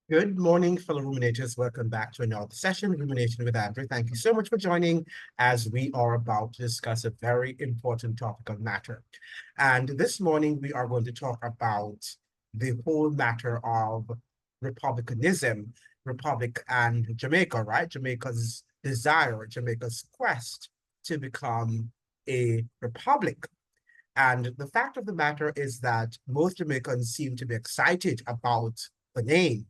Good morning, fellow ruminators. Welcome back to another session, Rumination with Andrew. Thank you so much for joining as we are about to discuss a very important topic of matter. And this morning, we are going to talk about the whole matter of republicanism, Republic and Jamaica, right? Jamaica's desire, Jamaica's quest to become a republic. And the fact of the matter is that most Jamaicans seem to be excited about the name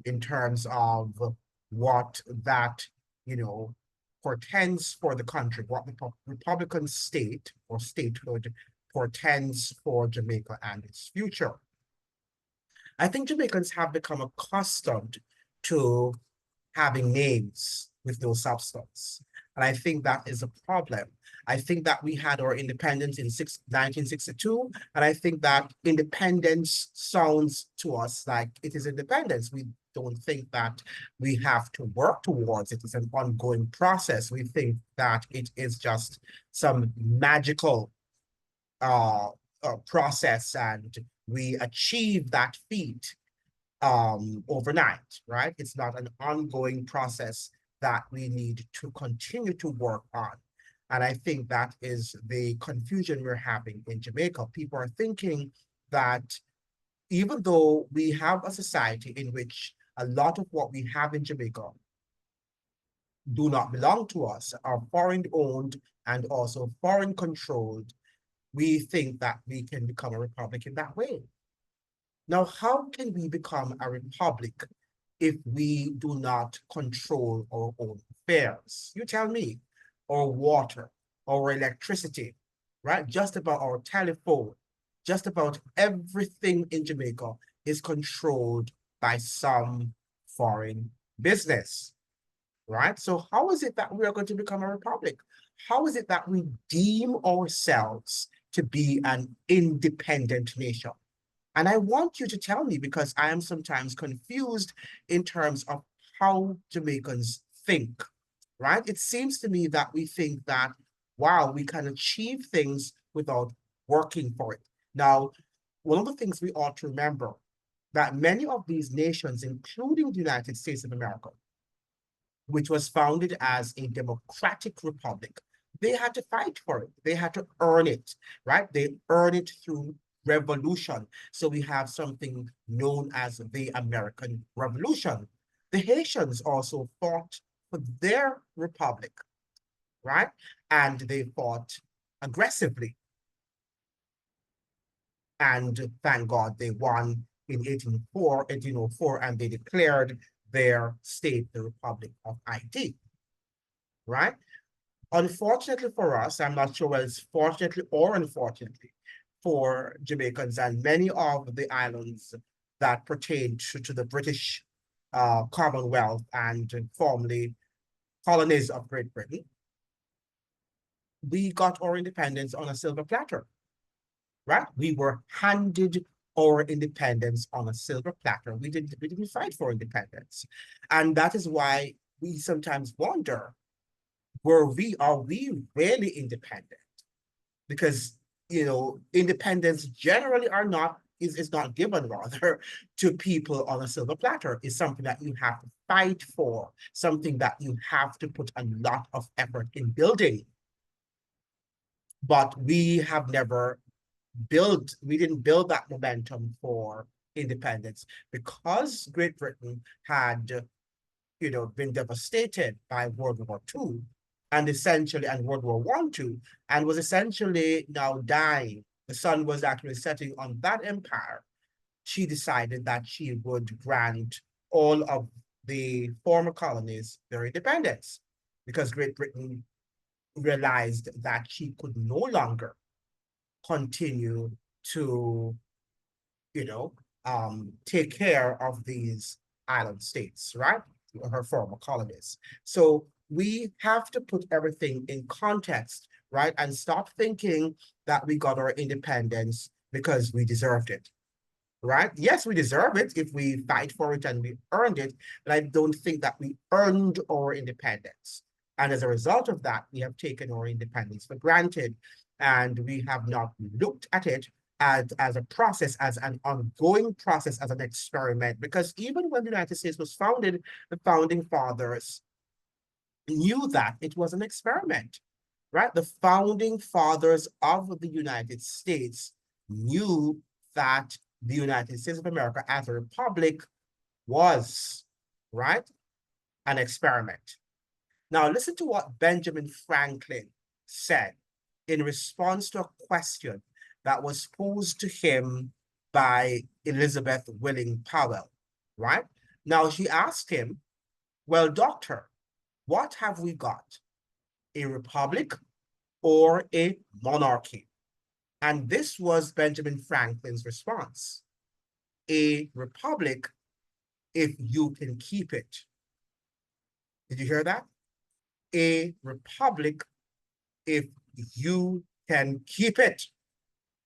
in terms of what that, portends for the country, what the Republican state or statehood portends for Jamaica and its future. I think Jamaicans have become accustomed to having names with no substance. And I think that is a problem. I think that we had our independence in 1962, and I think that independence sounds to us like it is independence. We don't think that we have to work towards it. It's an ongoing process. We think that it is just some magical process and we achieve that feat overnight, right? It's not an ongoing process that we need to continue to work on. And I think that is the confusion we're having in Jamaica. People are thinking that even though we have a society in which a lot of what we have in Jamaica do not belong to us, are foreign owned and also foreign controlled, we think that we can become a republic in that way. Now, how can we become a republic if we do not control our own affairs? You tell me, our water, our electricity, right? Just about our telephone, just about everything in Jamaica is controlled by some foreign business, right? So how is it that we are going to become a republic? How is it that we deem ourselves to be an independent nation? And I want you to tell me because I am sometimes confused in terms of how Jamaicans think, right? It seems to me that we think that, wow, we can achieve things without working for it. Now, one of the things we ought to remember that many of these nations, including the United States of America, which was founded as a democratic republic, they had to fight for it. They had to earn it, right? They earn it through revolution. So we have something known as the American Revolution. The Haitians also fought for their republic, right? And they fought aggressively. And thank God they won in 1804, and they declared their state the Republic of Haiti, right? Unfortunately for us, I'm not sure whether it's fortunately or unfortunately, for Jamaicans and many of the islands that pertain to the British Commonwealth and formerly colonies of Great Britain, we got our independence on a silver platter, right? We were handed our independence on a silver platter. We didn't fight for independence. And that is why we sometimes wonder, are we really independent? Because independence generally is not given rather to people on a silver platter. It's something that you have to fight for, something that you have to put a lot of effort in building. But we didn't build that momentum for independence because Great Britain had been devastated by World War II and World War I too, and was essentially now dying. The sun was actually setting on that empire. She decided that she would grant all of the former colonies their independence because Great Britain realized that she could no longer continue to, take care of these island states, right? Her former colonies. So we have to put everything in context, right? And stop thinking that we got our independence because we deserved it, right? Yes, we deserve it if we fight for it and we earned it, but I don't think that we earned our independence. And as a result of that, we have taken our independence for granted and we have not looked at it as a process, as an ongoing process, as an experiment. Because even when the United States was founded, the founding fathers knew that it was an experiment, right? The founding fathers of the United States knew that the United States of America as a republic was, right, an experiment. Now, listen to what Benjamin Franklin said in response to a question that was posed to him by Elizabeth Willing Powell, right? Now, she asked him, well, doctor, what have we got? A republic or a monarchy? And this was Benjamin Franklin's response. A republic if you can keep it. Did you hear that? A republic if you can keep it,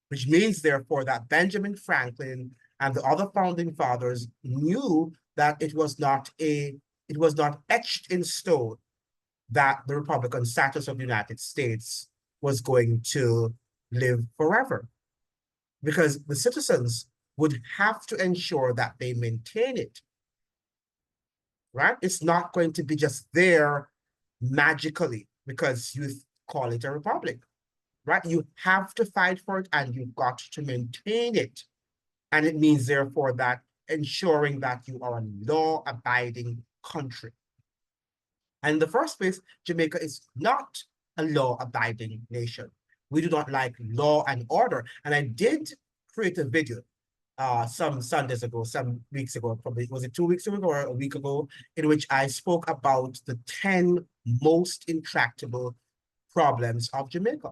which means, therefore, that Benjamin Franklin and the other founding fathers knew that it was not etched in stone that the Republican status of the United States was going to live forever, because the citizens would have to ensure that they maintain it, right? It's not going to be just there magically because you call it a republic, right? You have to fight for it and you've got to maintain it. And it means, therefore, that ensuring that you are a law-abiding country. And in the first place, Jamaica is not a law-abiding nation. We do not like law and order. And I did create a video some Sundays ago, some weeks ago, probably, was it 2 weeks ago or a week ago, in which I spoke about the 10 most intractable problems of Jamaica.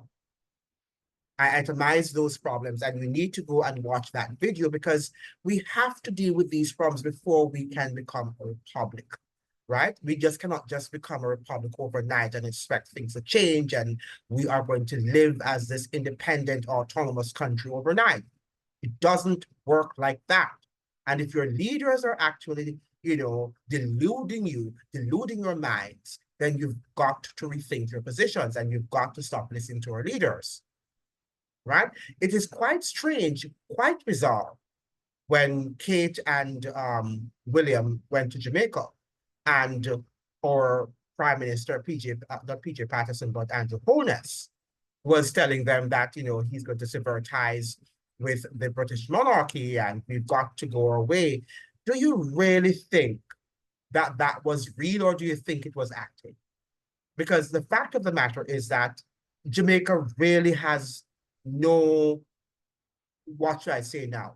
I itemized those problems, and we need to go and watch that video because we have to deal with these problems before we can become a republic, right? We just cannot just become a republic overnight and expect things to change and we are going to live as this independent, autonomous country overnight. It doesn't work like that. And if your leaders are actually, deluding your minds, then you've got to rethink your positions and you've got to stop listening to our leaders, right? It is quite strange, quite bizarre when Kate and William went to Jamaica and our Prime Minister, not PJ Patterson, but Andrew Holness, was telling them that, he's going to sever ties with the British monarchy and we've got to go our way. Do you really think that that was real, or do you think it was acting? Because the fact of the matter is that Jamaica really has no, what should I say now?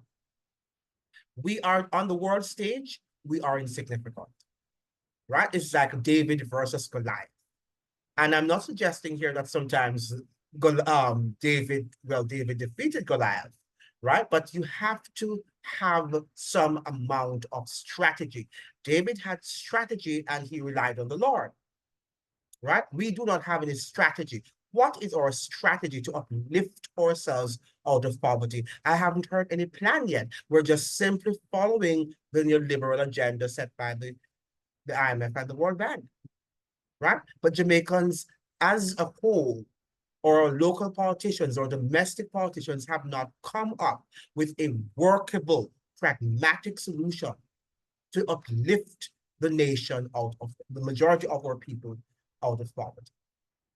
We are on the world stage, we are insignificant, right? It's like David versus Goliath. And I'm not suggesting here that sometimes David defeated Goliath, right? But you have to have some amount of strategy. David had strategy and he relied on the Lord, right? We do not have any strategy. What is our strategy to uplift ourselves out of poverty? I haven't heard any plan yet. We're just simply following the neoliberal agenda set by the IMF and the World Bank, right? But Jamaicans as a whole, or local politicians or domestic politicians, have not come up with a workable, pragmatic solution to uplift the nation out of the majority of our people out of poverty,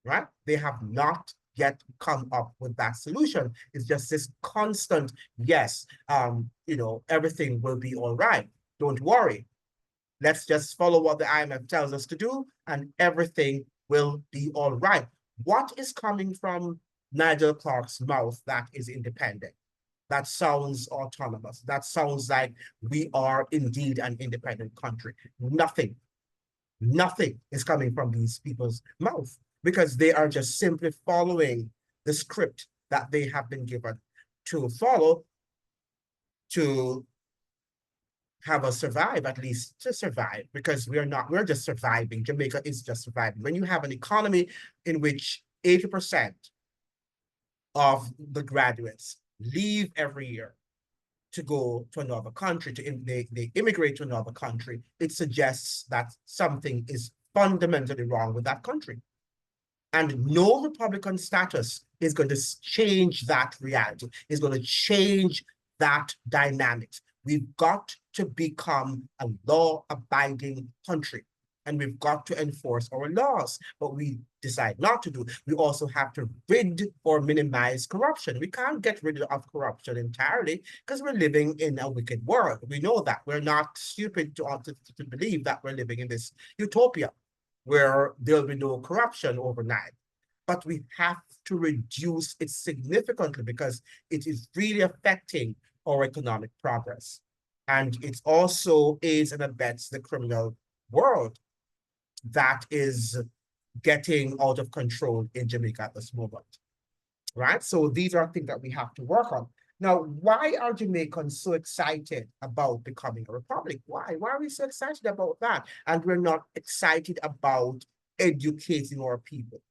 right? They have not yet come up with that solution. It's just this constant, yes, everything will be all right. Don't worry. Let's just follow what the IMF tells us to do and everything will be all right. What is coming from Nigel Clarke's mouth that is independent? That sounds autonomous. That sounds like we are indeed an independent country. Nothing is coming from these people's mouth because they are just simply following the script that they have been given to follow to have us survive, at least to survive, because we're just surviving. Jamaica is just surviving. When you have an economy in which 80% of the graduates leave every year to go to another country, they immigrate to another country, it suggests that something is fundamentally wrong with that country. And no Republican status is going to change that reality, is going to change that dynamics. We've got to become a law-abiding country, and we've got to enforce our laws, but we decide not to do. We also have to rid or minimize corruption. We can't get rid of corruption entirely because we're living in a wicked world. We know that. We're not stupid to believe that we're living in this utopia where there'll be no corruption overnight. But we have to reduce it significantly because it is really affecting our economic progress. And it also aids and abets the criminal world that is getting out of control in Jamaica at this moment, right? So these are things that we have to work on. Now, why are Jamaicans so excited about becoming a republic? Why? Why are we so excited about that? And we're not excited about educating our people.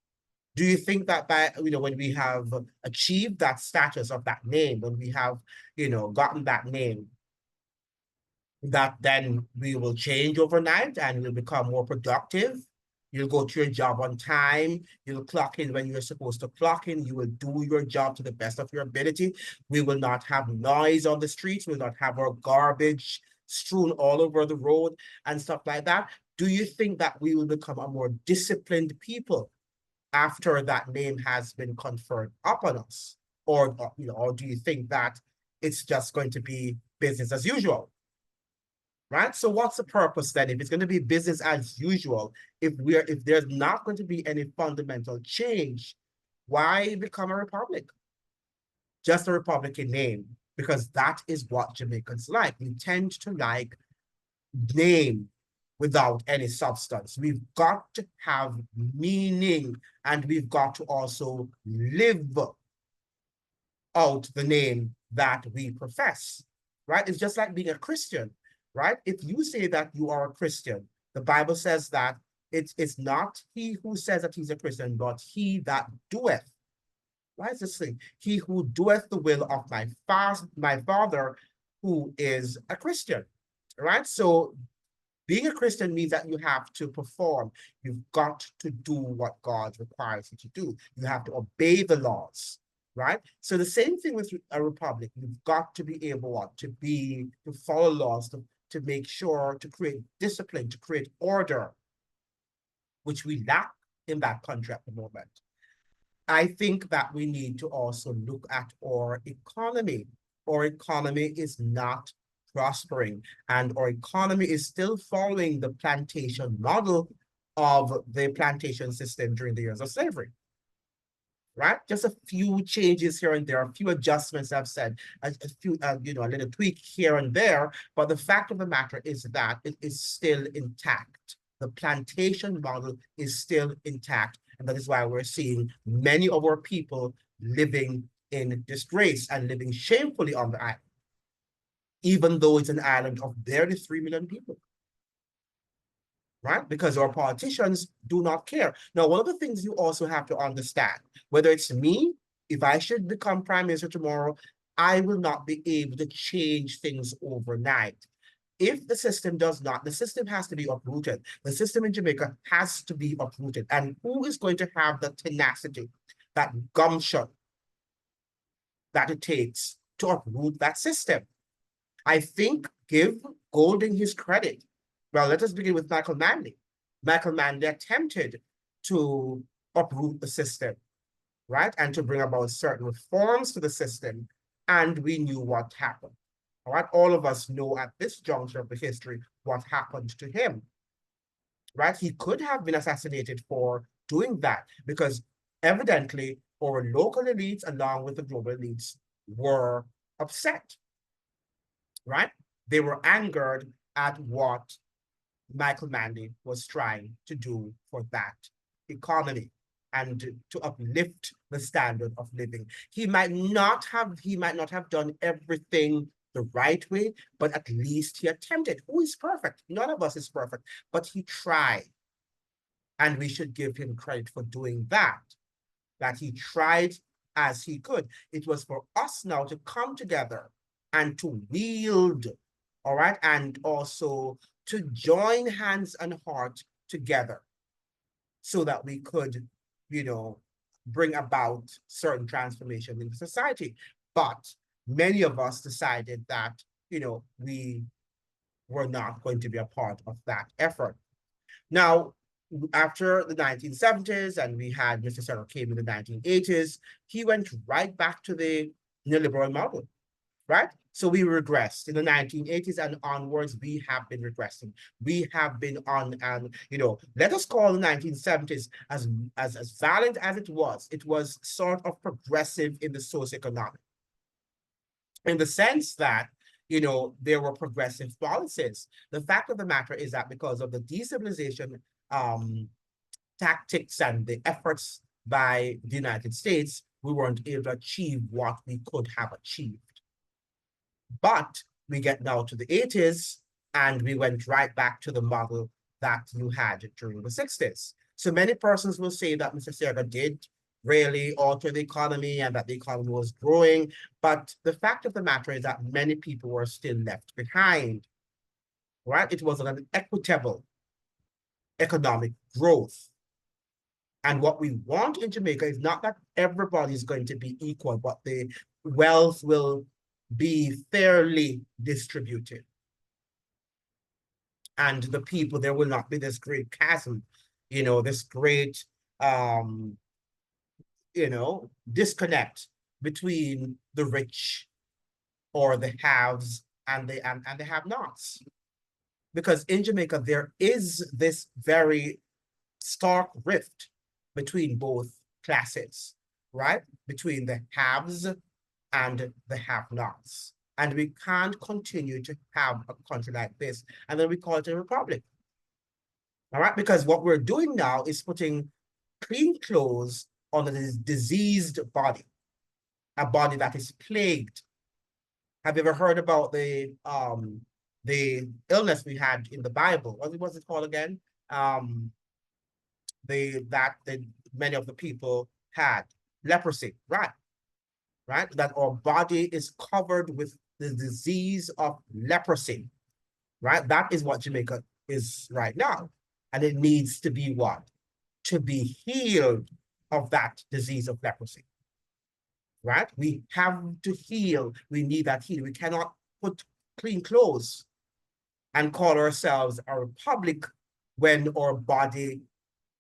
Do you think that by, when we have achieved that status of that name, when we have, gotten that name, that then we will change overnight and we'll become more productive? You'll go to your job on time. You'll clock in when you're supposed to clock in. You will do your job to the best of your ability. We will not have noise on the streets. We'll not have our garbage strewn all over the road and stuff like that. Do you think that we will become a more disciplined people after that name has been conferred upon us? Or do you think that it's just going to be business as usual? Right? So what's the purpose then? If it's going to be business as usual, if there's not going to be any fundamental change, why become a republic? Just a republican name, because that is what Jamaicans like. We tend to like name without any substance. We've got to have meaning, and we've got to also live out the name that we profess, right? It's just like being a Christian, right? If you say that you are a Christian, the Bible says that it's not he who says that he's a Christian, but he that doeth. Why is this thing? He who doeth the will of my Father who is a Christian, right? So being a Christian means that you have to perform. You've got to do what God requires you to do. You have to obey the laws, right? So the same thing with a republic. You've got to be able to follow laws, to make sure, to create discipline, to create order, which we lack in that country at the moment. I think that we need to also look at our economy. Our economy is not prospering, and our economy is still following the plantation model of the plantation system during the years of slavery. Right? Just a few changes here and there, a few adjustments I've said, a few, a little tweak here and there, but the fact of the matter is that it is still intact. The plantation model is still intact, and that is why we're seeing many of our people living in disgrace and living shamefully on the island, even though it's an island of barely 3 million people. Right? Because our politicians do not care. Now, one of the things you also have to understand, whether it's me, if I should become prime minister tomorrow, I will not be able to change things overnight. If the system does not, the system has to be uprooted. The system in Jamaica has to be uprooted. And who is going to have the tenacity, that gumption that it takes to uproot that system? I think, give Golding his credit. Well, let us begin with Michael Manley. Michael Manley attempted to uproot the system, right? And to bring about certain reforms to the system. And we knew what happened. All right. All of us know at this juncture of the history what happened to him. Right? He could have been assassinated for doing that, because evidently our local elites along with the global elites were upset. Right? They were angered at what Michael Manley was trying to do for that economy and to uplift the standard of living. He might not have done everything the right way, but at least he attempted. Who is perfect? None of us is perfect, but he tried. And we should give him credit for doing that he tried as he could. It was for us now to come together and to wield, all right, and also to join hands and heart together so that we could bring about certain transformation in society. But many of us decided that, we were not going to be a part of that effort. Now, after the 1970s, and we had Mr. Serra came in the 1980s, he went right back to the neoliberal model, right? So we regressed in the 1980s and onwards. We have been regressing. We have been on, and let us call the 1970s as violent as it was. It was sort of progressive in the socioeconomic, in the sense that there were progressive policies. The fact of the matter is that because of the destabilization tactics and the efforts by the United States, we weren't able to achieve what we could have achieved. But we get now to the 80s, and we went right back to the model that you had during the 60s. So many persons will say that Mr. Serra did really alter the economy and that the economy was growing. But the fact of the matter is that many people were still left behind, right? It was an equitable economic growth. And what we want in Jamaica is not that everybody is going to be equal, but the wealth will be fairly distributed. And the people, there will not be this great chasm, this great, disconnect between the rich or the haves and the have-nots. Because in Jamaica, there is this very stark rift between both classes, right? Between the haves and the have-nots. And we can't continue to have a country like this, and then we call it a republic. All right, because what we're doing now is putting clean clothes on a diseased body, a body that is plagued. Have you ever heard about the illness we had in the Bible? What was it called again? That many of the people had leprosy, right? Right? That our body is covered with the disease of leprosy, right? That is what Jamaica is right now. And it needs to be what? To be healed of that disease of leprosy, right? We have to heal. We need that healing. We cannot put clean clothes and call ourselves a republic when our body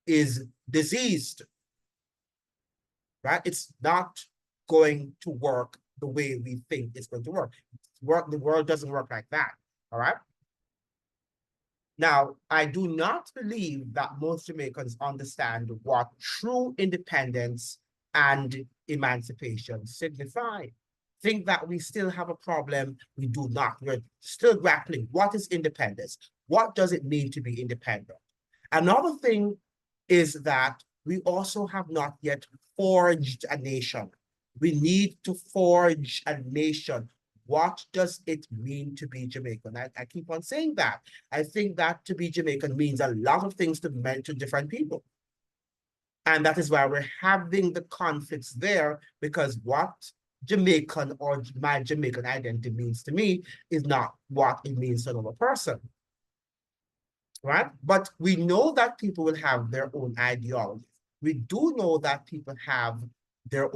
is diseased, right? It's not going to work the way we think it's going to work. The world doesn't work like that, all right? Now, I do not believe that most Jamaicans understand what true independence and emancipation signify. Think that we still have a problem. We do not. We're still grappling. What is independence? What does it mean to be independent? Another thing is that we also have not yet forged a nation. We need to forge a nation. What does it mean to be Jamaican? I keep on saying that. I think that to be Jamaican means a lot of things to different people. And that is why we're having the conflicts there, because what Jamaican or my Jamaican identity means to me is not what it means to another person. Right? But we know that people will have their own ideologies. We do know that people have their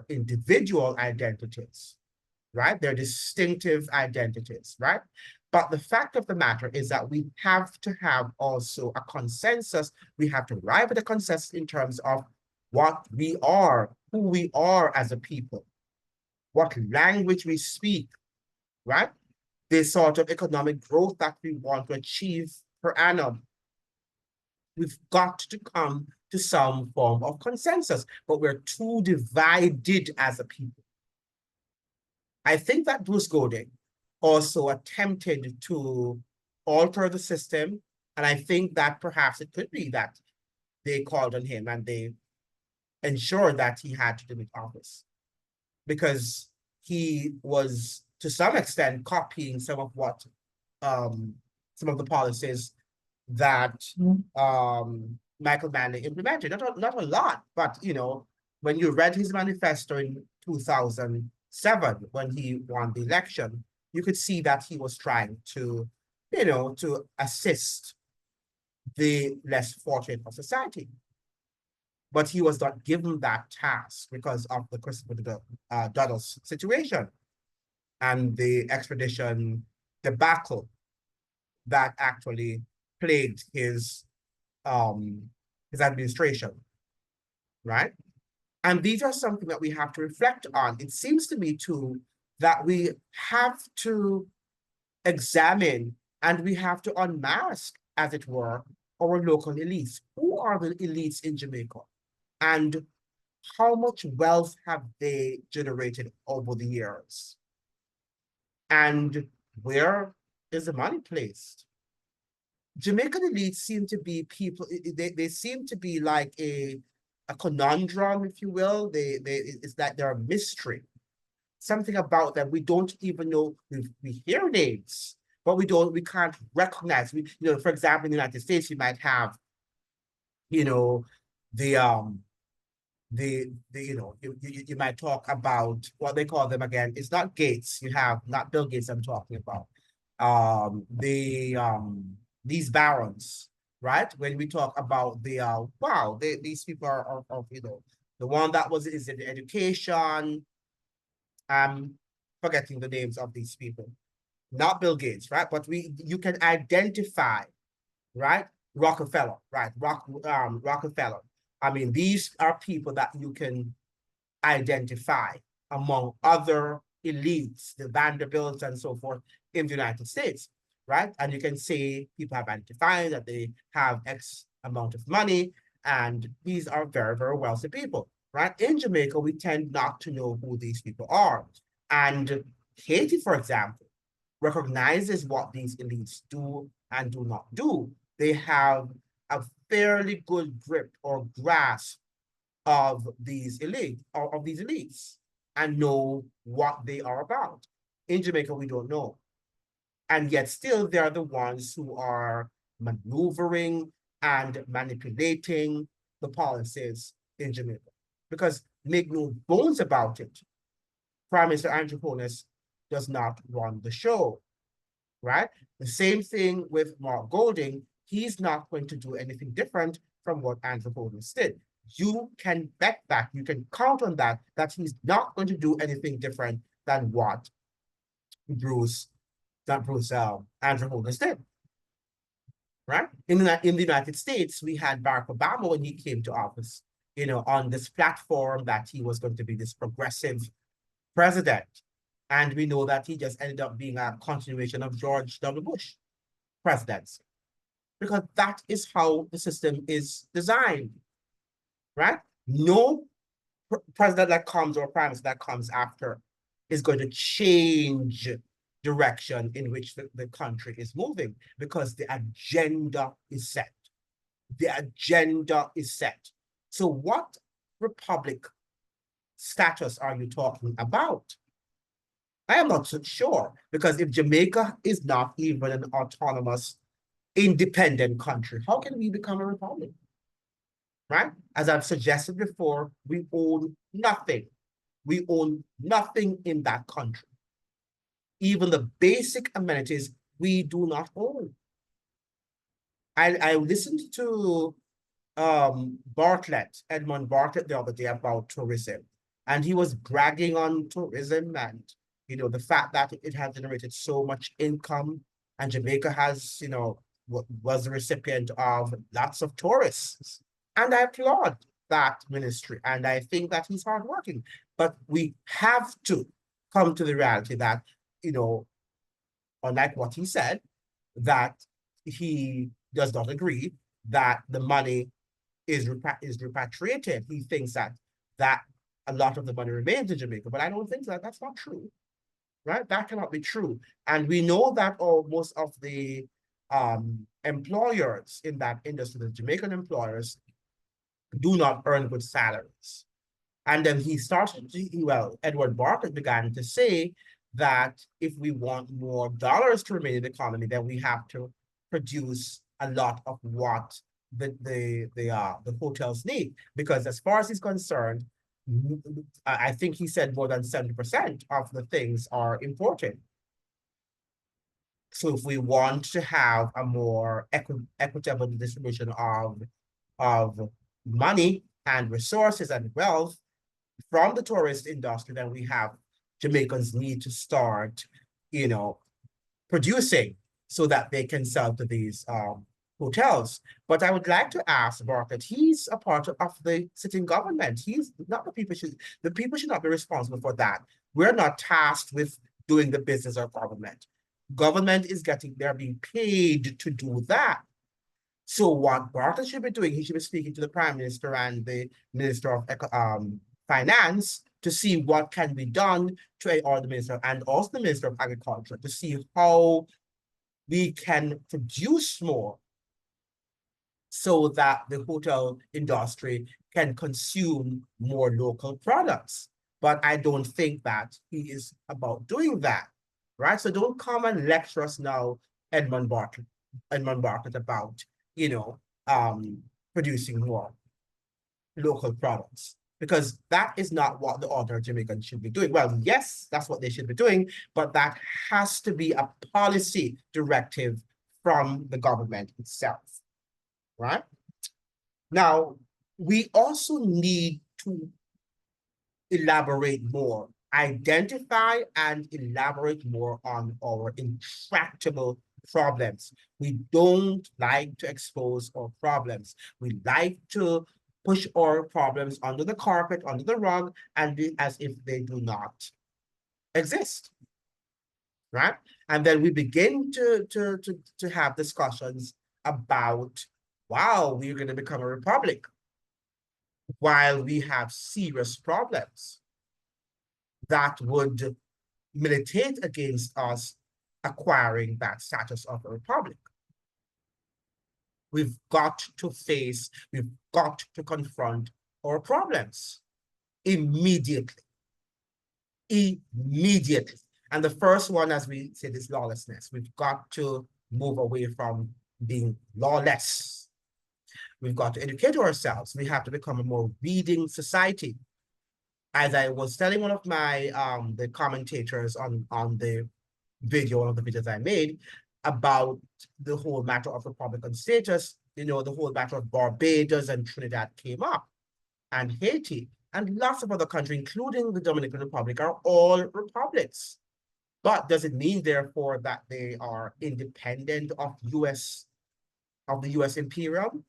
individual identities, right? Their distinctive identities, right? But the fact of the matter is that we have to have also a consensus. We have to arrive at a consensus in terms of what we are, who we are as a people, what language we speak, right? The sort of economic growth that we want to achieve per annum. We've got to come to some form of consensus, but we're too divided as a people. I think that Bruce Golding also attempted to alter the system, and I think that perhaps it could be that they called on him and they ensured that he had to demit office, because he was to some extent copying some of what some of the policies that Michael Manley implemented. Not a lot, but when you read his manifesto in 2007, when he won the election, you could see that he was trying to, to assist the less fortunate of society. but he was not given that task because of the Christopher Dudless situation and the extradition debacle that actually plagued his administration, right? And these are something that we have to reflect on. It seems to me too that we have to examine and we have to unmask, as it were, our local elites. Who are the elites in Jamaica? And how much wealth have they generated over the years? And where is the money placed? Jamaican elites seem to be people, they seem to be like a conundrum, if you will. It's like they're a mystery. Something about them, we don't even know, we hear names, but we can't recognize. For example, in the United States, you might have, you know, the you might talk about what they call them again. It's not Gates. You have not Bill Gates I'm talking about. These barons, right? When we talk about these people are the one that is in education. I'm forgetting the names of these people. Not Bill Gates, right? But you can identify, right? Rockefeller, right? Rockefeller. I mean, these are people that you can identify among other elites, the Vanderbilts and so forth in the United States, right? And you can say people have identified that they have X amount of money, and these are very, very wealthy people, right? In Jamaica, we tend not to know who these people are. And Haiti, for example, recognizes what these elites do and do not do. They have a fairly good grip or grasp of these elites and know what they are about. In Jamaica, we don't know. And yet still they're the ones who are maneuvering and manipulating the policies in Jamaica. Because make no bones about it, Prime Minister Andrew Holness does not run the show, right? The same thing with Mark Golding. He's not going to do anything different from what Andrew Holness did. You can bet that, you can count on that he's not going to do anything different than what Andrew Holness did, right? In the United States, we had Barack Obama when he came to office, on this platform that he was going to be this progressive president. And we know that he just ended up being a continuation of George W. Bush presidency, because that is how the system is designed, right? No president that comes or prime minister that comes after is going to change direction in which the country is moving, because the agenda is set. The agenda is set. So what republic status are you talking about? I am not so sure, because if Jamaica is not even an autonomous, independent country, how can we become a republic? Right? As I've suggested before, we own nothing. We own nothing in that country. Even the basic amenities we do not own. I listened to Edmund Bartlett the other day about tourism, and he was bragging on tourism and the fact that it has generated so much income, and Jamaica has was the recipient of lots of tourists, and I applaud that ministry, and I think that he's hardworking. But we have to come to the reality that unlike what he said, that he does not agree that the money is repatriated. He thinks that a lot of the money remains in Jamaica, but I don't think that that's not true, right? That cannot be true. And we know that most of the employers in that industry, the Jamaican employers, do not earn good salaries. And then Edward Bartlett began to say that if we want more dollars to remain in the economy, then we have to produce a lot of what the hotels need. Because as far as he's concerned, I think he said more than 70% of the things are imported. So if we want to have a more equitable distribution of money and resources and wealth from the tourist industry, then we have Jamaicans need to start, producing so that they can sell to these hotels. But I would like to ask Bartlett, he's a part of the sitting government. He's not the people should not be responsible for that. We're not tasked with doing the business of government. Government is they're being paid to do that. So what Bartlett should be doing, he should be speaking to the Prime Minister and the Minister of Finance to see what can be done or the Minister and also the Minister of Agriculture to see how we can produce more so that the hotel industry can consume more local products. But I don't think that he is about doing that, right? So don't come and lecture us now, Edmund Bartlett, about, producing more local products, because that is not what the ordinary Jamaican should be doing. Well, yes, that's what they should be doing, but that has to be a policy directive from the government itself, right? Now, we also need to elaborate more, identify and elaborate more on our intractable problems. We don't like to expose our problems. We like to push our problems under the carpet, under the rug, and be as if they do not exist, right? And then we begin to have discussions about, wow, we're going to become a republic while we have serious problems that would militate against us acquiring that status of a republic. We've got to confront our problems immediately. Immediately. And the first one, as we said, is lawlessness. We've got to move away from being lawless. We've got to educate ourselves. We have to become a more reading society. As I was telling one of my the commentators on the video, one of the videos I made about the whole matter of Republican status, the whole matter of Barbados and Trinidad came up, and Haiti, and lots of other countries, including the Dominican Republic, are all republics. But does it mean, therefore, that they are independent of the US imperium,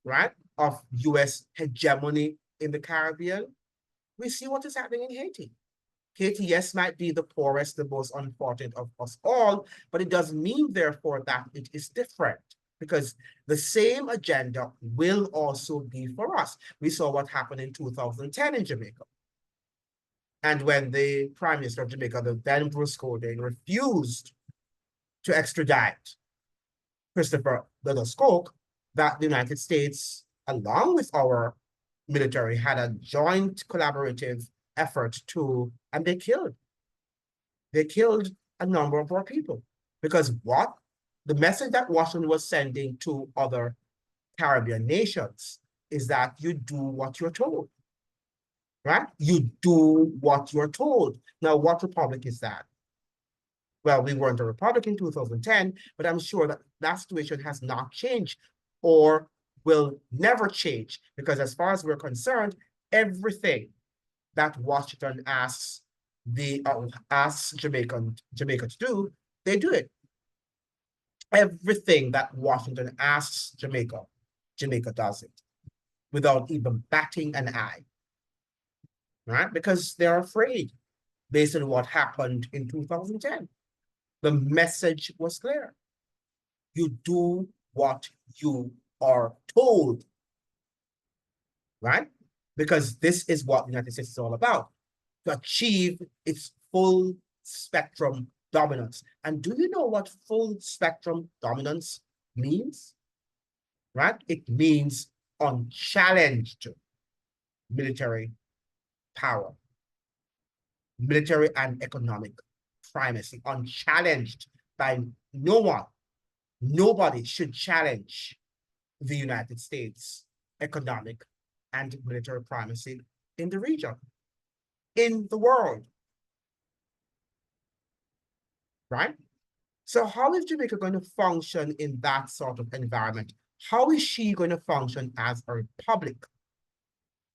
right? Of US hegemony in the Caribbean? We see what is happening in Haiti. Haiti, yes, might be the poorest, the most unfortunate of us all, but it doesn't mean, therefore, that it is different, because the same agenda will also be for us. We saw what happened in 2010 in Jamaica. And when the Prime Minister of Jamaica, the then Bruce Gordon, refused to extradite Christopher Douglas Coke, that the United States, along with our military, had a joint collaborative effort and they killed a number of our people. Because the message that Washington was sending to other Caribbean nations is that you do what you're told, right? You do what you're told. Now, what republic is that? Well, we weren't a republic in 2010, but I'm sure that that situation has not changed or will never change, because as far as we're concerned, everything that Washington asks Jamaica to do, they do it. Everything that Washington asks Jamaica does it without even batting an eye, right? Because they're afraid based on what happened in 2010. The message was clear. You do what you are told, right? Because this is what the United States is all about, to achieve its full spectrum dominance. And do you know what full spectrum dominance means? Right? It means unchallenged military power, military and economic primacy, unchallenged by no one. Nobody should challenge the United States economic and military primacy in the region, in the world, right? So how is Jamaica going to function in that sort of environment? how is she going to function as a republic,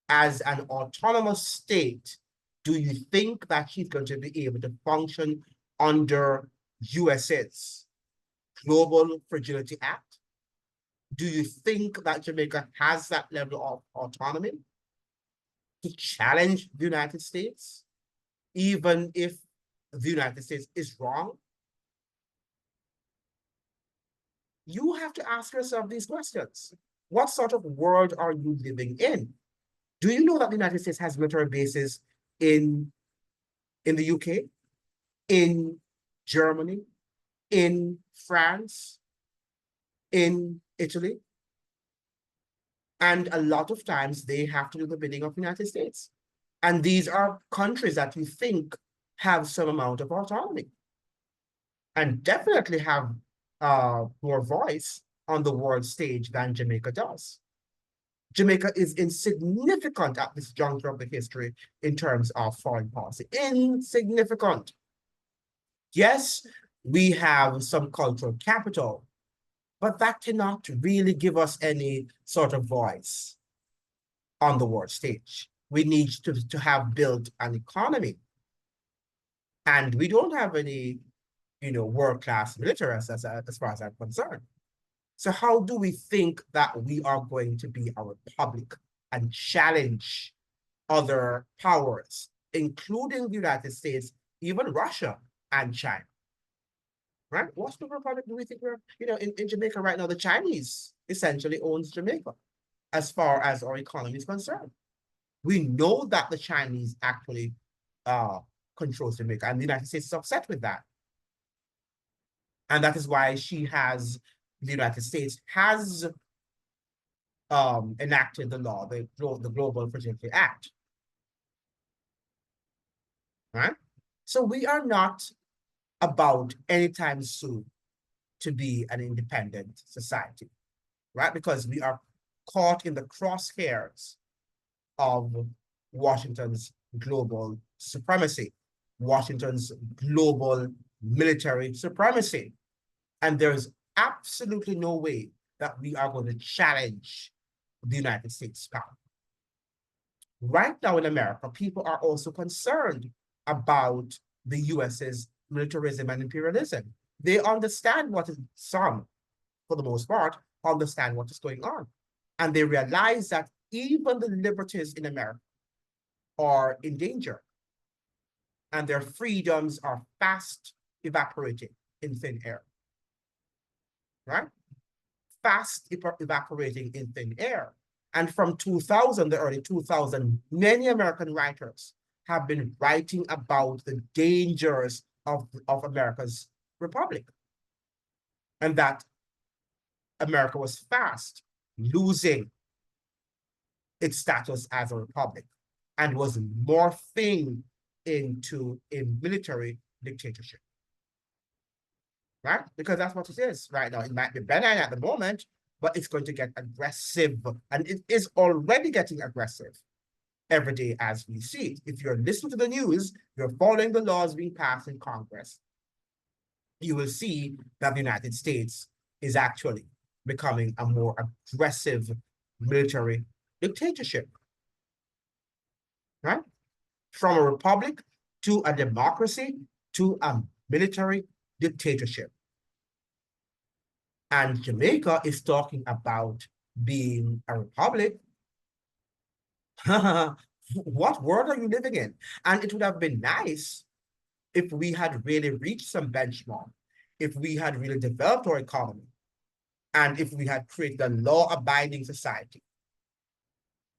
as an autonomous state? Do you think that she's going to be able to function under USA's Global Fragility Act? Do you think that Jamaica has that level of autonomy to challenge the United States, even if the United States is wrong? You have to ask yourself these questions. What sort of world are you living in? Do you know that the United States has military bases in, in the UK, in Germany, in France, in Italy? And a lot of times they have to do the bidding of the United States. And these are countries that you think have some amount of autonomy and definitely have more voice on the world stage than Jamaica does. Jamaica is insignificant at this juncture of the history in terms of foreign policy. Insignificant. Yes, we have some cultural capital, but that cannot really give us any sort of voice on the world stage. We need to have built an economy. And we don't have any, world-class military as far as I'm concerned. So how do we think that we are going to be a republic and challenge other powers, including the United States, even Russia and China? Right? What sort of republic do we think we're, in Jamaica right now, the Chinese essentially owns Jamaica as far as our economy is concerned. We know that the Chinese actually controls Jamaica, and the United States is upset with that. And that is why the United States has enacted the law, the Global Fragility Act. Right? So we are not about anytime soon to be an independent society, right? Because we are caught in the crosshairs of Washington's global supremacy, Washington's global military supremacy. And there's absolutely no way that we are going to challenge the United States power. Right now in America, people are also concerned about the US's militarism and imperialism. They understand some, for the most part, understand what is going on. And they realize that even the liberties in America are in danger. And their freedoms are fast evaporating in thin air. Right? Fast evaporating in thin air. And from 2000, the early 2000s, many American writers have been writing about the dangers of America's republic. And that America was fast losing its status as a republic and was morphing into a military dictatorship. Right? Because that's what it is right now. It might be benign at the moment, but it's going to get aggressive. And it is already getting aggressive every day as we see it. If you're listening to the news, you're following the laws being passed in Congress, you will see that the United States is actually becoming a more aggressive military dictatorship. Right? From a republic to a democracy to a military dictatorship. And Jamaica is talking about being a republic. What world are you living in? And it would have been nice if we had really reached some benchmark, if we had really developed our economy, and if we had created a law-abiding society.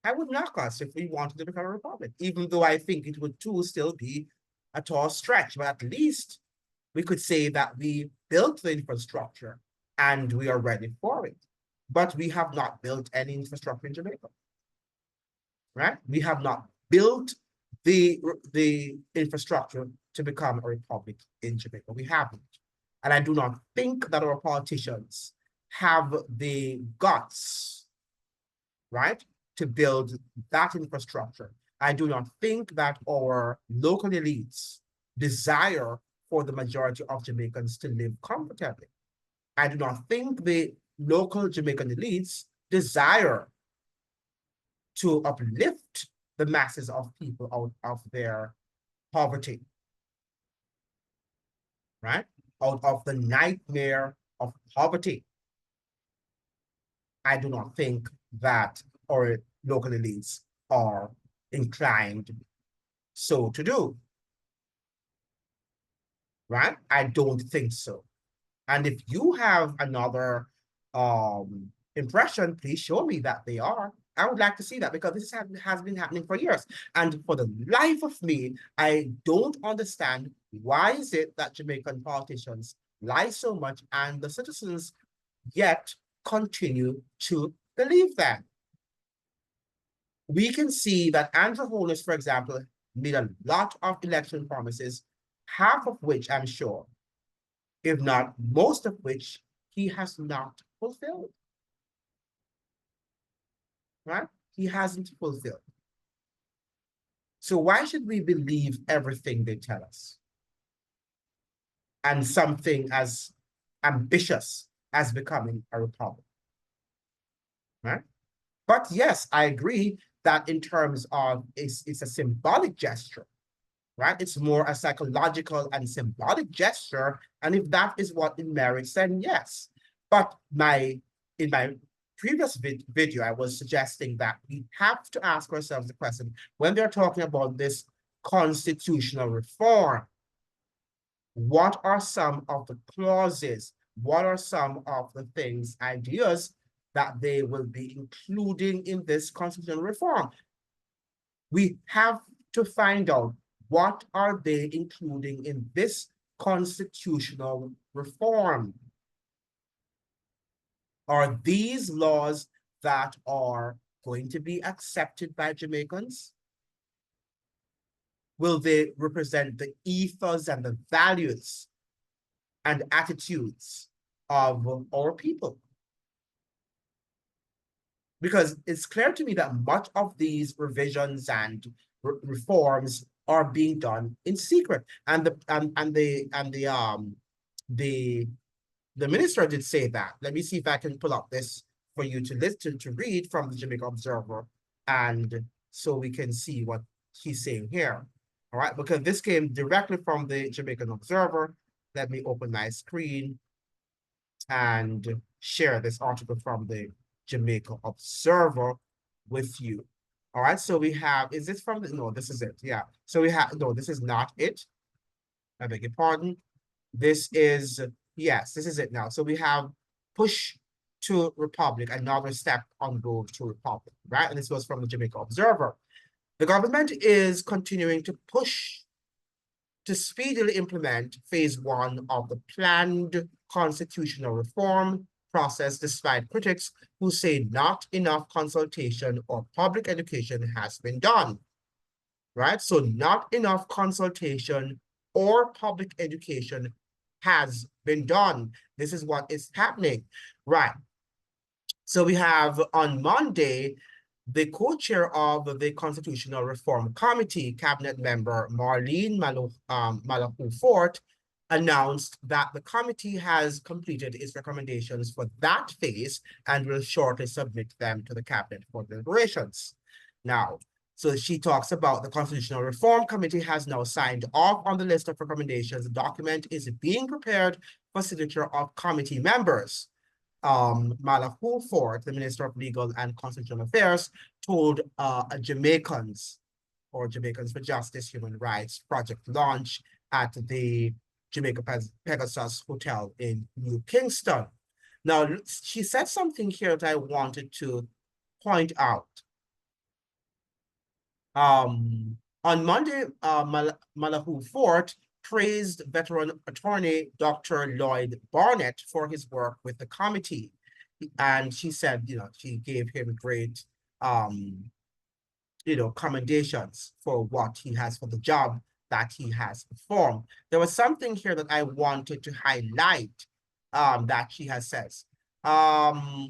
I would knock us if we wanted to become a republic, even though I think it would too still be a tall stretch, but at least we could say that we built the infrastructure and we are ready for it. But we have not built any infrastructure in Jamaica, right? We have not built the infrastructure to become a republic in Jamaica. We haven't. And I do not think that our politicians have the guts, right, to build that infrastructure. I do not think that our local elites desire for the majority of Jamaicans to live comfortably. I do not think local Jamaican elites desire to uplift the masses of people out of their poverty, right? Out of the nightmare of poverty. I do not think that our local elites are inclined so to do, right? I don't think so. And if you have another impression, please show me that they are. I would like to see that because this has been happening for years. And for the life of me, I don't understand why is it that Jamaican politicians lie so much and the citizens yet continue to believe that. We can see that Andrew Holness, for example, made a lot of election promises, half of which I'm sure, if not most of which, he has not fulfilled, right? He hasn't fulfilled. So why should we believe everything they tell us? And something as ambitious as becoming a republic, right? But yes, I agree that in terms of it's a symbolic gesture, right? It's more a psychological and symbolic gesture. And if that is what it merits, then yes. But in my previous video, I was suggesting that we have to ask ourselves the question, when they're talking about this constitutional reform, what are some of the clauses? What are some of the things, ideas that they will be including in this constitutional reform? We have to find out what are they including in this constitutional reform. Are these laws that are going to be accepted by Jamaicans? Will they represent the ethos and the values and attitudes of our people? Because it's clear to me that much of these revisions and reforms are being done in secret. And the minister did say that. Let me see if I can pull up this for you to listen to read from the Jamaica Observer, and so we can see what he's saying here. All right, because this came directly from the Jamaican Observer. Let me open my screen and share this article from the Jamaica Observer with you. All right, so we have, is this from the, no, this is it, yeah. So we have, no, this is not it. I beg your pardon. This is, yes, this is it now. So we have push to republic, another step on road to republic, right? And this was from the Jamaica Observer. The government is continuing to push to speedily implement phase one of the planned constitutional reform process, despite critics who say not enough consultation or public education has been done, right? So not enough consultation or public education has been done. This is what is happening, right? So we have on Monday, the co-chair of the Constitutional Reform Committee, cabinet member Marlene Malahu Fort, announced that the committee has completed its recommendations for that phase and will shortly submit them to the cabinet for deliberations. Now, so she talks about the Constitutional Reform Committee has now signed off on the list of recommendations. The document is being prepared for signature of committee members. Malahu Fort, the Minister of Legal and Constitutional Affairs, told Jamaicans for Justice Human Rights project launch at the Jamaica Pegasus Hotel in New Kingston. Now, she said something here that I wanted to point out. On Monday, Malahu Fort praised veteran attorney Dr. Lloyd Barnett for his work with the committee. And she said, she gave him great, commendations for what he has, for the job that he has performed. There was something here that I wanted to highlight that she has says. All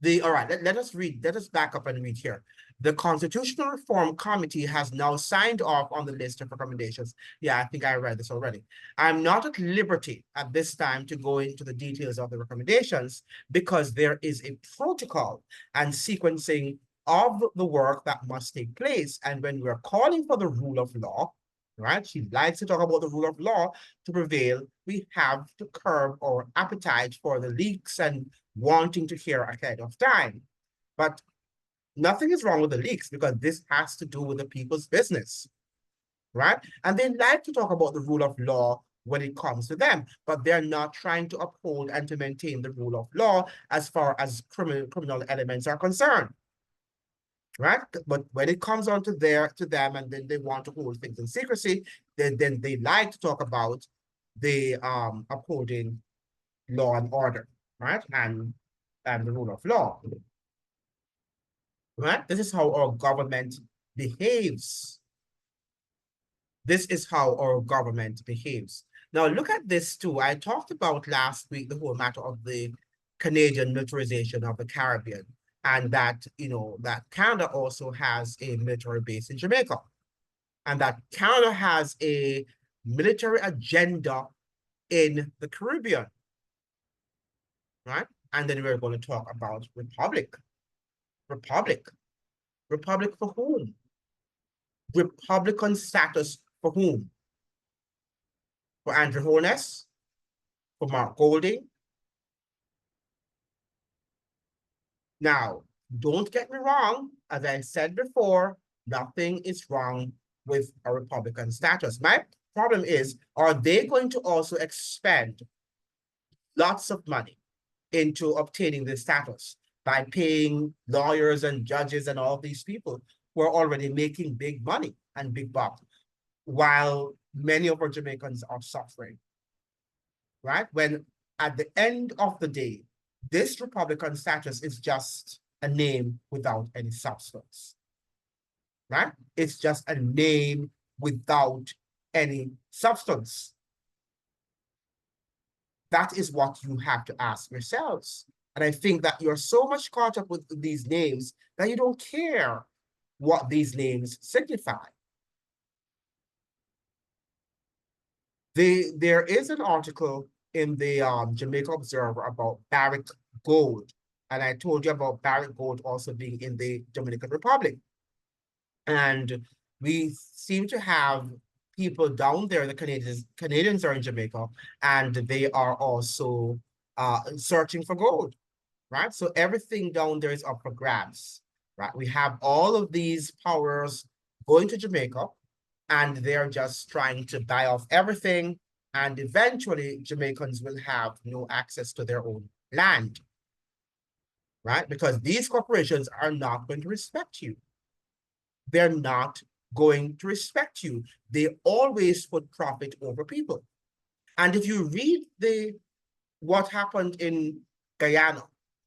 right, let us back up and read here. The Constitutional Reform Committee has now signed off on the list of recommendations. Yeah, I think I read this already. I'm not at liberty at this time to go into the details of the recommendations because there is a protocol and sequencing of the work that must take place. And when we're calling for the rule of law, right, she likes to talk about the rule of law to prevail, we have to curb our appetite for the leaks and wanting to hear ahead of time. But nothing is wrong with the leaks because this has to do with the people's business, right? And they like to talk about the rule of law when it comes to them, but they're not trying to uphold and to maintain the rule of law as far as criminal elements are concerned, right? But when it comes on to them, and then they want to hold things in secrecy, then they like to talk about the upholding law and order, right? And the rule of law, right? This is how our government behaves. This is how our government behaves. Now, look at this too. I talked about last week the whole matter of the Canadian militarization of the Caribbean, and that, that Canada also has a military base in Jamaica, and that Canada has a military agenda in the Caribbean, right? And then we're going to talk about republic. Republic. Republic for whom? Republican status for whom? For Andrew Holness? For Mark Golding? Now, don't get me wrong. As I said before, nothing is wrong with a Republican status. My problem is, are they going to also expend lots of money into obtaining this status by paying lawyers and judges and all these people who are already making big money and big bucks, while many of our Jamaicans are suffering, right? When at the end of the day, this Republican status is just a name without any substance, right? It's just a name without any substance. That is what you have to ask yourselves. And I think that you're so much caught up with these names that you don't care what these names signify. There is an article in the Jamaica Observer about Barrick Gold. And I told you about Barrick Gold also being in the Dominican Republic. And we seem to have people down there, the Canadians are in Jamaica, and they are also searching for gold, right? So everything down there is up for grabs, right? We have all of these powers going to Jamaica, and they're just trying to buy off everything, and eventually Jamaicans will have no access to their own land, right? Because these corporations are not going to respect you. They're not going to respect you. They always put profit over people. And if you read what happened in Guyana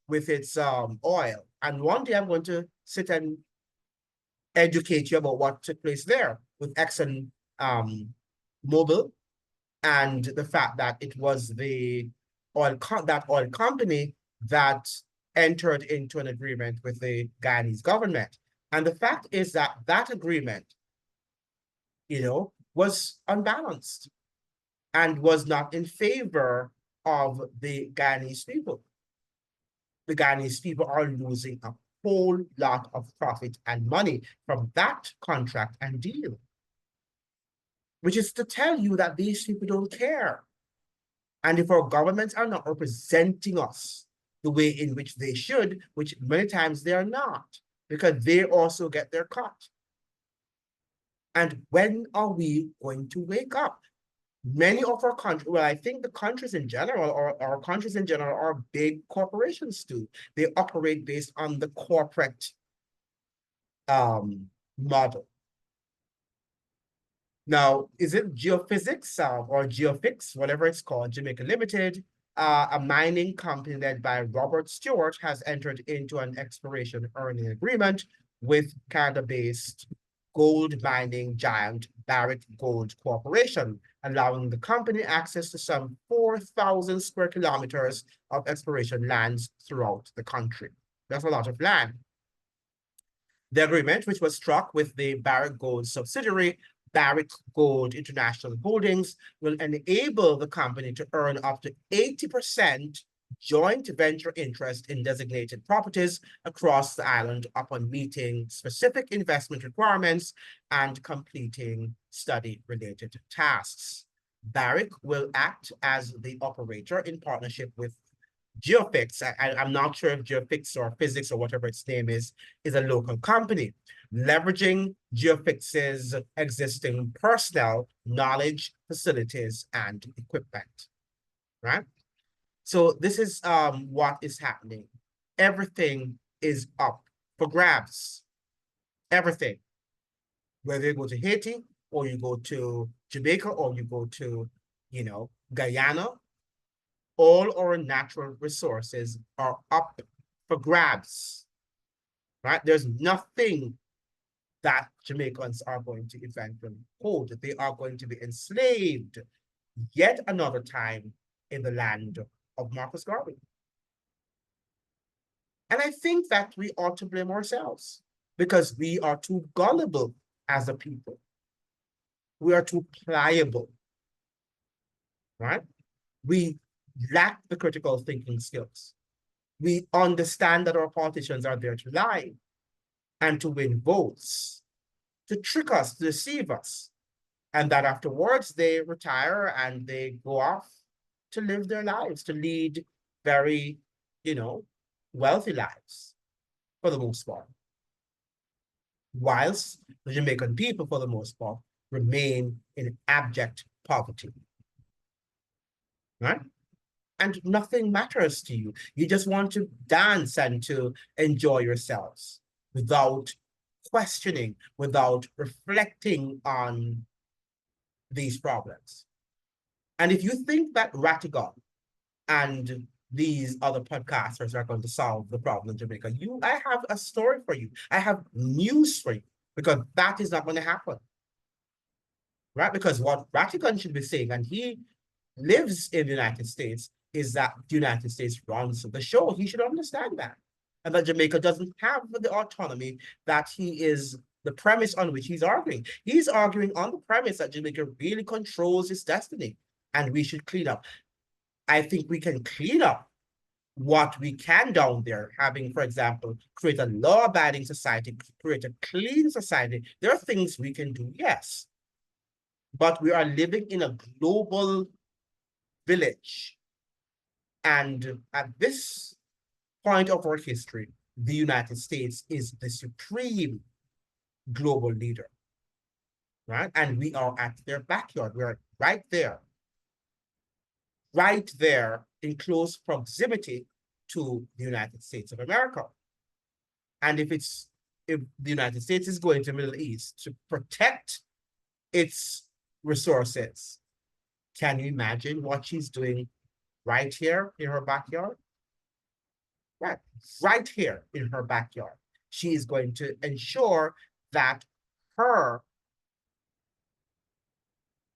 with its oil, and one day I'm going to sit and educate you about what took place there with Exxon Mobil, and the fact that it was the that oil company that entered into an agreement with the Guyanese government. And the fact is that that agreement, was unbalanced and was not in favor of the Guyanese people. The Guyanese people are losing a whole lot of profit and money from that contract and deal, which is to tell you that these people don't care. And if our governments are not representing us the way in which they should, which many times they are not, because they also get their cut. And when are we going to wake up? Many of our countries, well, I think the countries in general, or our countries in general, are big corporations too. They operate based on the corporate model. Now, is it geophysics or geophysics, whatever it's called, Jamaica Limited, a mining company led by Robert Stewart, has entered into an exploration earning agreement with Canada-based gold mining giant Barrick Gold Corporation, allowing the company access to some 4,000 square kilometers of exploration lands throughout the country. That's a lot of land. The agreement, which was struck with the Barrick Gold subsidiary, Barrick Gold International Holdings, will enable the company to earn up to 80% joint venture interest in designated properties across the island upon meeting specific investment requirements and completing study-related tasks. Barrick will act as the operator in partnership with Geofix. I'm not sure if Geofix or Physics or whatever its name is a local company, leveraging Geofix's existing personnel, knowledge, facilities, and equipment, right? So this is what is happening. Everything is up for grabs. Everything. Whether you go to Haiti or you go to Jamaica or you go to, Guyana, all our natural resources are up for grabs, right? There's nothing that Jamaicans are going to eventually hold. They are going to be enslaved yet another time in the land of Marcus Garvey. And I think that we ought to blame ourselves because we are too gullible as a people. We are too pliable, right? We lack the critical thinking skills. We understand that our politicians are there to lie and to win votes, to trick us, to deceive us, and that afterwards they retire and they go off to live their lives, to lead very, wealthy lives for the most part. Whilst the Jamaican people, for the most part, remain in abject poverty, right? And nothing matters to you. You just want to dance and to enjoy yourselves without questioning, without reflecting on these problems. And if you think that Ratigan and these other podcasters are going to solve the problem in Jamaica, I have a story for you. I have news for you, because that is not going to happen. Right? Because what Ratigan should be saying, and he lives in the United States, is that the United States runs the show. He should understand that. And that Jamaica doesn't have the autonomy that he is, the premise on which he's arguing. He's arguing on the premise that Jamaica really controls its destiny and we should clean up. I think we can clean up what we can down there, having, for example, create a law-abiding society, create a clean society. There are things we can do, yes. But we are living in a global village. And at this point of our history, the United States is the supreme global leader, right? And we are at their backyard. We're right there in close proximity to the United States of America. And if the United States is going to the Middle East to protect its resources, can you imagine what she's doing right here in her backyard? Right here in her backyard. She is going to ensure that her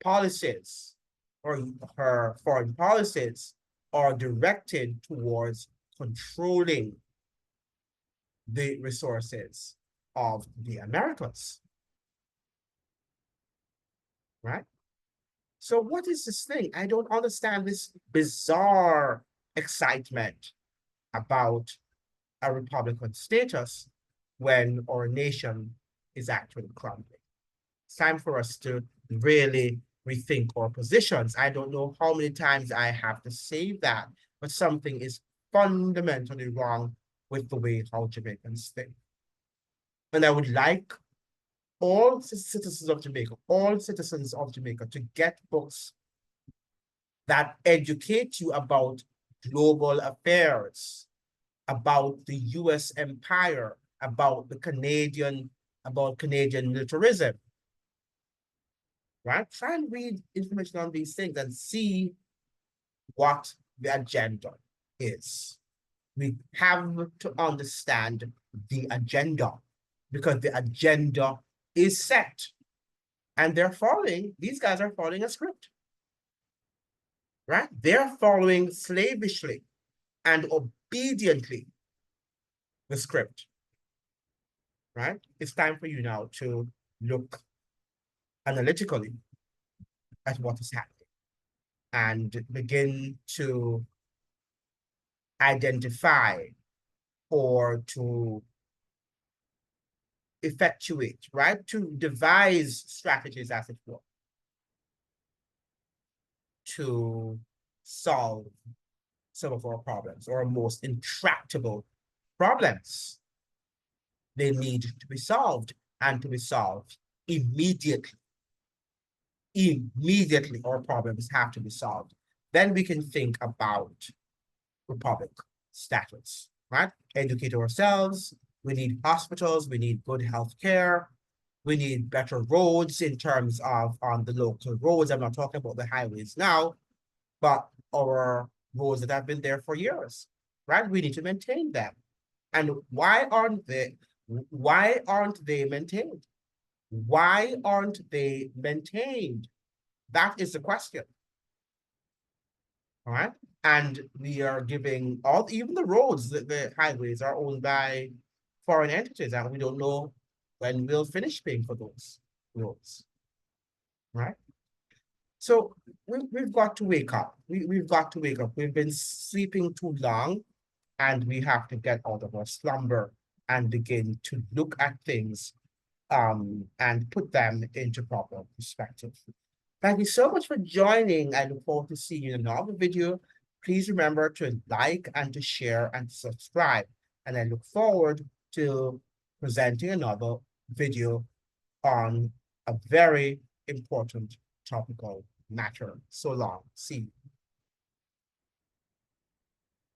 policies or her foreign policies are directed towards controlling the resources of the Americans, right? So what is this thing? I don't understand this bizarre excitement about a Republican status when our nation is actually crumbling. It's time for us to really rethink our positions. I don't know how many times I have to say that, but something is fundamentally wrong with the way how Jamaicans think. And I would like all citizens of Jamaica to get books that educate you about global affairs, about the US empire, about Canadian militarism, right? Try and read information on these things and see what the agenda is. We have to understand the agenda because the agenda is set. And these guys are following a script, right? They're following slavishly and obediently the script. right? It's time for you now to look analytically at what is happening and begin to identify or to effectuate, right? To devise strategies, as it were, to solve some of our problems or most intractable problems. They need to be solved and to be solved immediately. Immediately, our problems have to be solved. Then we can think about republic status, right? Educate ourselves. We need hospitals. We need good health care. We need better roads in terms of on the local roads. I'm not talking about the highways now, but our roads that have been there for years, right? We need to maintain them. And why aren't they maintained? Why aren't they maintained? That is the question. All right. And we are giving all, even the roads, the highways are owned by foreign entities, and we don't know when we'll finish paying for those roads. Right. So we've got to wake up. We've got to wake up. We've been sleeping too long, and we have to get out of our slumber and begin to look at things and put them into proper perspective. Thank you so much for joining. I look forward to seeing you in another video. Please remember to like and to share and subscribe. And I look forward to presenting another video on a very important topical matter. So long. See you.